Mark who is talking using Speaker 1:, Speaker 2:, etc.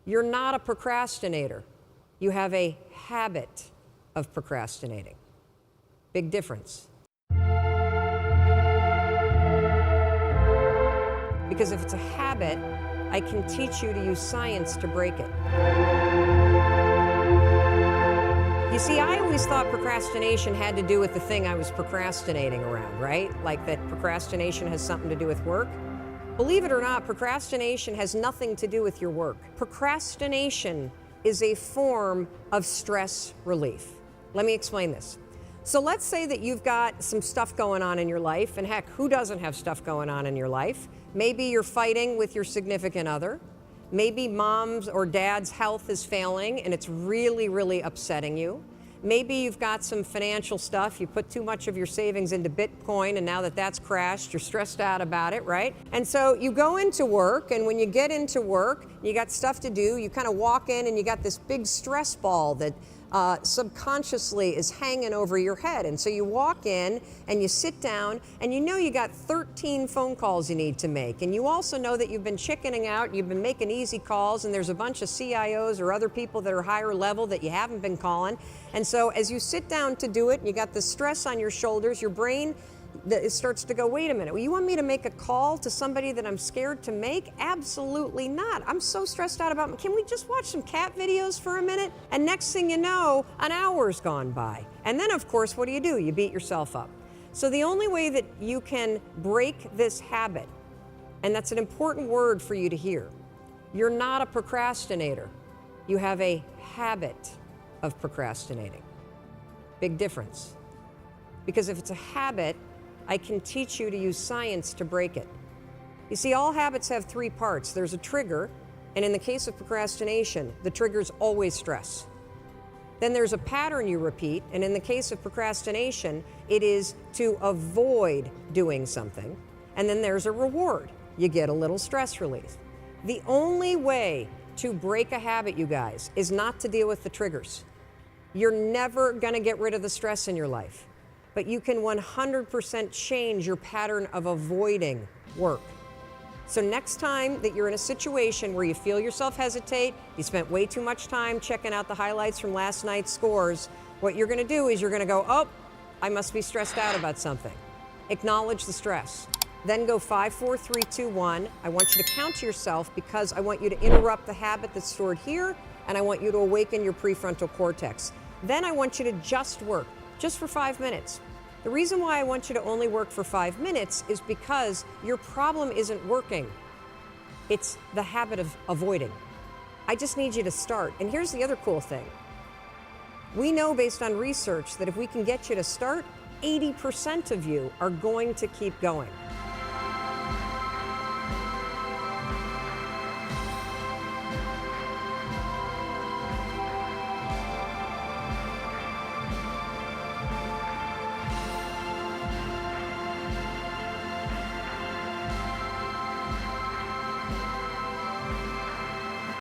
Speaker 1: You're not a procrastinator. You have a habit of procrastinating. Big difference. Because if it's a habit, I can teach you to use science to break it. You see, I always thought procrastination had to do with the thing I was procrastinating around, right? Like that procrastination has something to do with work. Believe it or not, procrastination has nothing to do with your work. Procrastination is a form of stress relief. Let me explain this. So let's say that you've got some stuff going on in your life, and heck, who doesn't have stuff going on in your life? Maybe you're fighting with your significant other. Maybe mom's or dad's health is failing and it's really, really upsetting you. Maybe you've got some financial stuff. You put too much of your savings into Bitcoin, and now that that's crashed, you're stressed out about it, right? And so you go into work, and when you get into work, you got stuff to do. You kind of walk in and you got this big stress ball that subconsciously is hanging over your head. And so you walk in and you sit down, and you know you got 13 phone calls you need to make. And you also know that you've been chickening out, you've been making easy calls, and there's a bunch of CIOs or other people that are higher level that you haven't been calling. And so as you sit down to do it, and you got the stress on your shoulders, your brain it starts to go, wait a minute, well, you want me to make a call to somebody that I'm scared to make? Absolutely not. I'm so stressed out about, can we just watch some cat videos for a minute? And next thing you know, an hour's gone by. And then, of course, what do? You beat yourself up. So the only way that you can break this habit, and that's an important word for you to hear, you're not a procrastinator. You have a habit of procrastinating. Big difference. Because if it's a habit, I can teach you to use science to break it. You see, all habits have three parts. There's a trigger, and in the case of procrastination, the trigger's always stress. Then there's a pattern you repeat, and in the case of procrastination, it is to avoid doing something. And then there's a reward. You get a little stress relief. The only way to break a habit, you guys, is not to deal with the triggers. You're never gonna get rid of the stress in your life. But you can 100% change your pattern of avoiding work. So next time that you're in a situation where you feel yourself hesitate, you spent way too much time checking out the highlights from last night's scores, what you're gonna do is you're gonna go, oh, I must be stressed out about something. Acknowledge the stress. Then go 5, 4, 3, 2, 1. I want you to count to yourself because I want you to interrupt the habit that's stored here, and I want you to awaken your prefrontal cortex. Then I want you to just work, just for 5 minutes. The reason why I want you to only work for 5 minutes is because your problem isn't working. It's the habit of avoiding. I just need you to start. And here's the other cool thing. We know based on research that if we can get you to start, 80% of you are going to keep going.